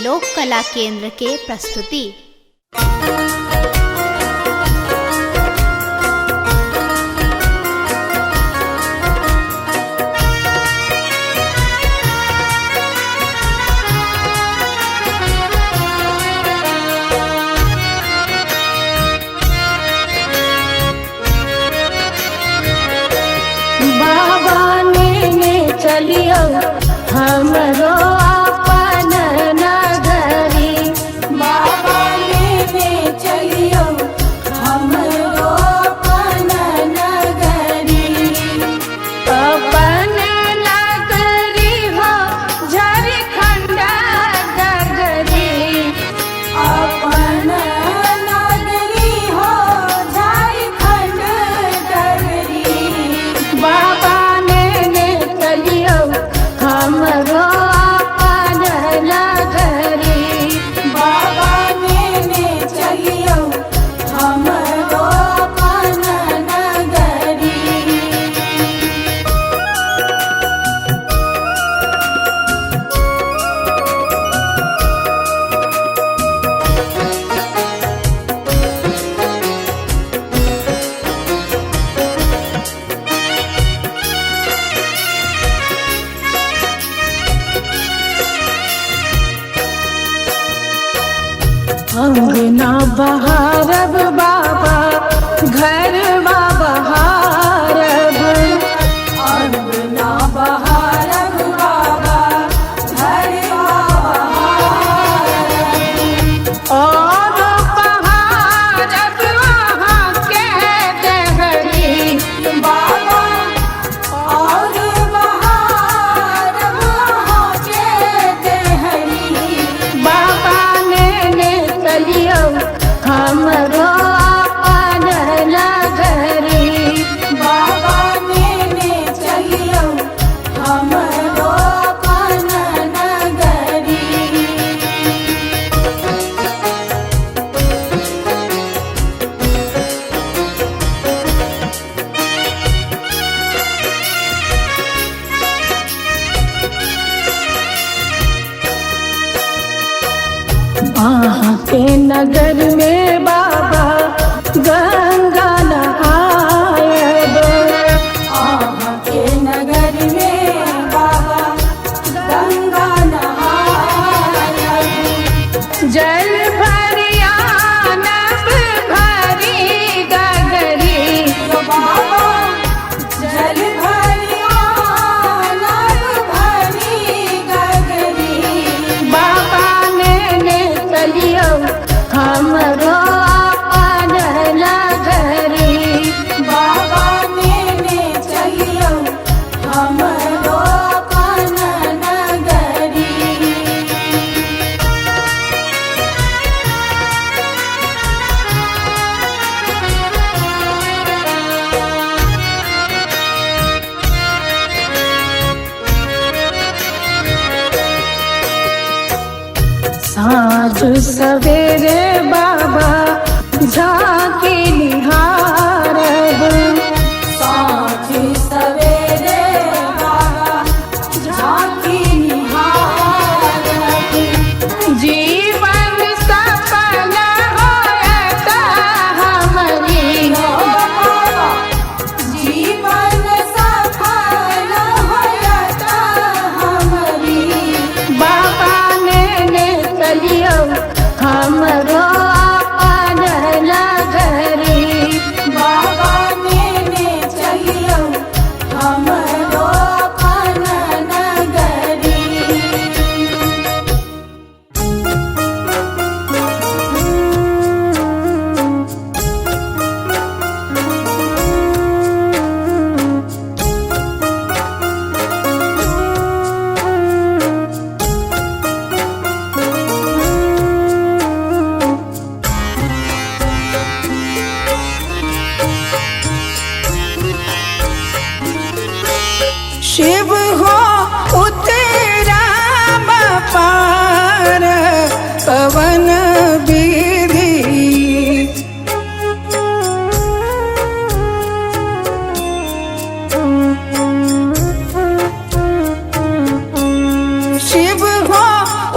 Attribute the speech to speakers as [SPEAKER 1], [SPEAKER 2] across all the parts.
[SPEAKER 1] लोक कला केंद्र के प्रस्तुति।
[SPEAKER 2] चलियो हमरो अपन नगरी, बाबा लेने चलियो हमरो अपन नगरी। अपन नगरी हो झारखंड नगरी, अपन नगरी हो झारखंड नगरी। बाबा हमरो अपन नगरी, बाबा लेने चलियो हमरो अपन नगरी। अंगना बहारब बाबा घरवा बहारब, अंगना बहारब बाबा घरवा बहारब। और बहारब वहाँ के देहरी, बाबा और बहारब वहाँ के देहरी। बाबा चलियो हमरो अपन नगरी, बाबा लेने चलियो हमरो अपन नगरी। वहाँ के नगर में बाबा गंगा नहायब, वहाँ के नगर में बाबा गंगा नहायब। जल भरिया नब भरी गगरी, बाबा जल भरिया नब भरी गगरी। बाबा चलियो हमरो अपन नगरी, बाबा लेने चलियो हमरो अपन नगरी। साँझ सवेरे बाबा झांकी निहारब, साँझ सवेरे बाबा झांकी निहारब। जीवन सफल होयत हमरी, जीवन सफल होयत हमरी। बाबा चलियो हमरो अपन नगरी, बाबा लेने चलियो हमरो अपन नगरी। शिव हो उतरा पार पवन विधि, शिव हो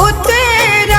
[SPEAKER 2] उतरा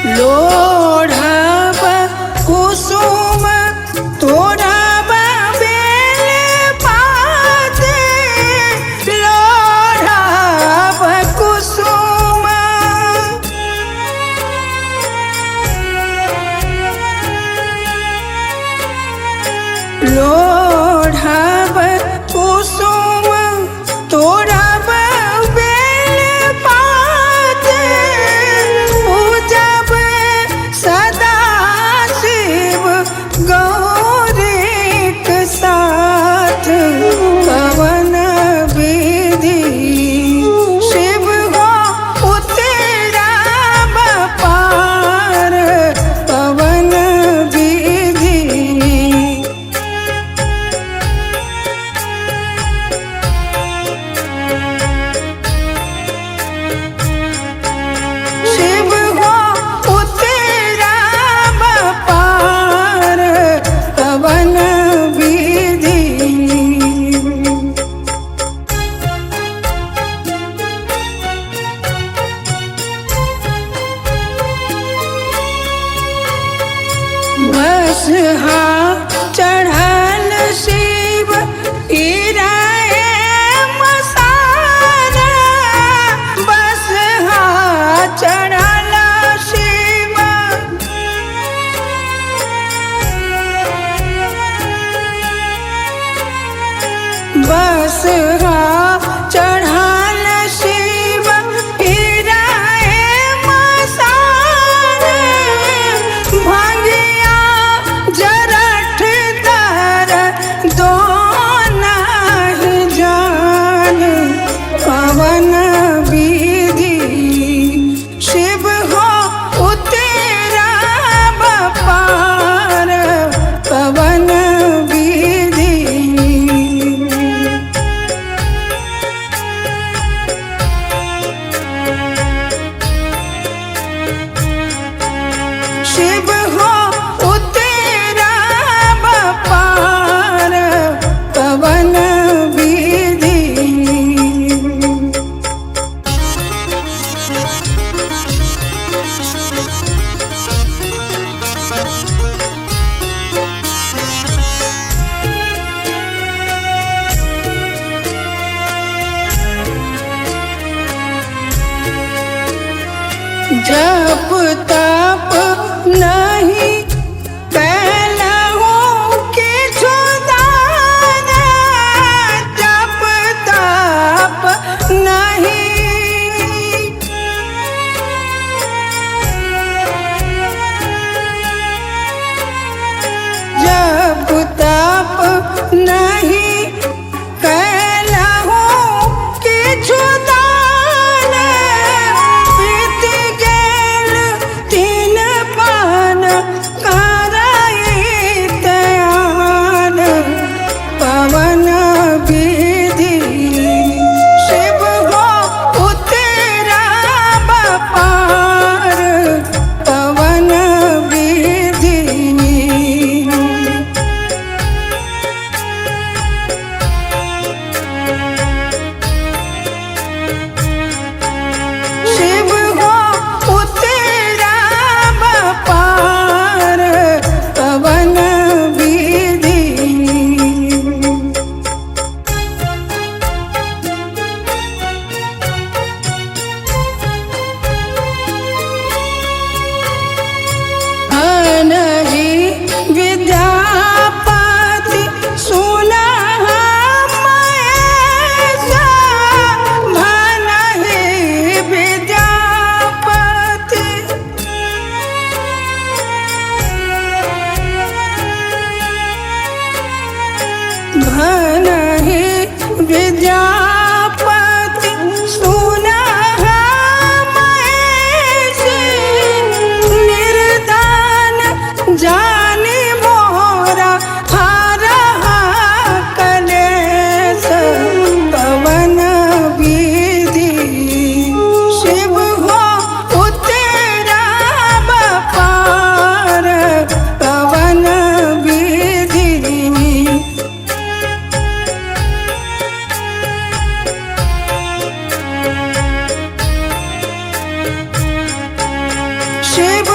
[SPEAKER 2] लोढ़ब कुसुम तोड़ब बेल पात लोढ़ब कुसुम लोढ़ब कुसुम तोड़ब बेल पात पूजब सदा शिव गौरीक साथ कवन विधि शिव हो उतरब पार कवन विधि शिव हो उतरब पार कवन विधि बसहा चढ़ल शिव गिराए मसारा बसहा चढ़ल शिव बसहा चढ़ल शिव गिराए मसारा भंगिया जरठ दर दो नहीं जान पवन विधि शिव हो उतरब पार पवन विधि शिव हो उतरब पार पवन विधि जप तप नहीं कैलहु किछु दान जप तप नहीं जप तप नहीं कैलहु किछु दान बीत गेल 3 पान करैत आन पवन विधि शिव हो उतरब पार पवन विधि शिव हो उतरब पार पवन विधि अनहि विद्यापति सुनह महेश भनहि विद्यापति भनहि विद्यापति सुनह महेश निर्धन जानि मोरा हरहा कलेश पवन विधि शिव हो उतरब पार पवन विधि शिव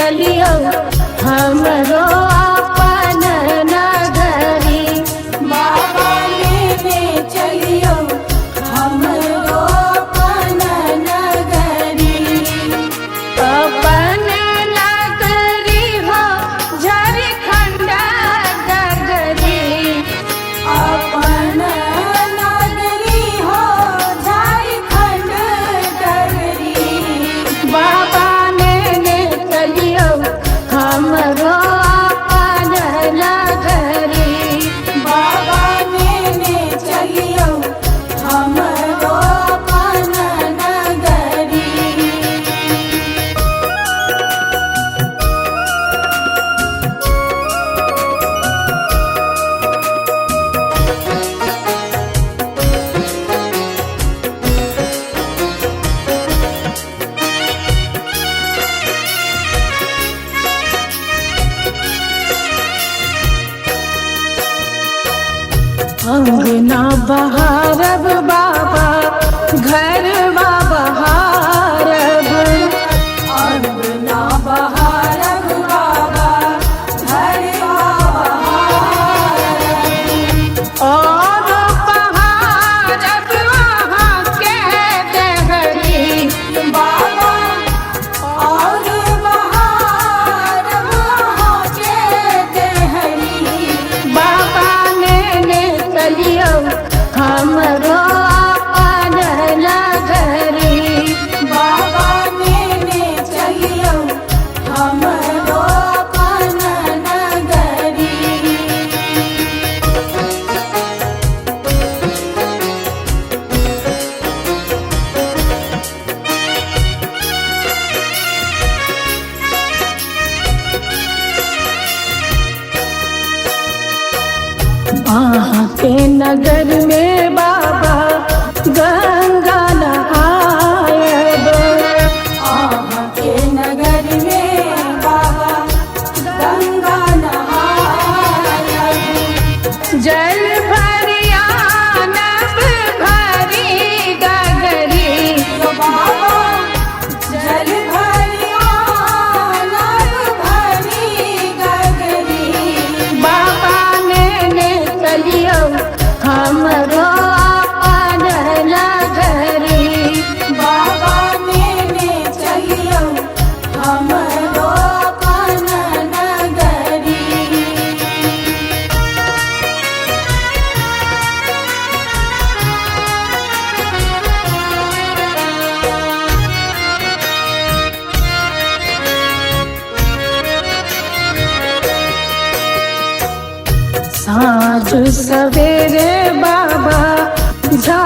[SPEAKER 3] चलियो हमरो अपन नगरी।
[SPEAKER 2] बाबा लेने चलियो हमरो अपन नगरी।
[SPEAKER 3] अपन नगरी हो झारखंड नगरी।
[SPEAKER 2] अपन नगरी हो झारखंड नगरी।
[SPEAKER 3] बाबा लेने चलियो हमरो अपन नगरी।
[SPEAKER 2] बाबा लेने चलियो हमरो अपन नगरी।
[SPEAKER 3] अंगना बहारब बाबा घरवा बहारब।
[SPEAKER 2] अंगना बहारब बाबा घरवा बहारब।
[SPEAKER 3] और बहारब वहाँ के देहरी।
[SPEAKER 2] बाबा और बहारब वहाँ के देहरी।
[SPEAKER 3] बाबा लेने चलियो हमरो अपन नगरी।
[SPEAKER 2] बाबा लेने चलियो हमरो अपन नगरी।
[SPEAKER 3] वहाँ के नगर में बाबा गंगा नहायब।
[SPEAKER 2] आहा के नगर में बाबा गंगा नहायब।
[SPEAKER 3] जल भरियानब भरी गगरी।
[SPEAKER 2] बाबा जल भरियानब भरी गगरी।
[SPEAKER 3] बाबा लेने चलियो हमरो अपन नगरी।
[SPEAKER 2] बाबा लेने चलियो हमरो अपन नगरी।
[SPEAKER 3] साँझ सवेरे बाबा झा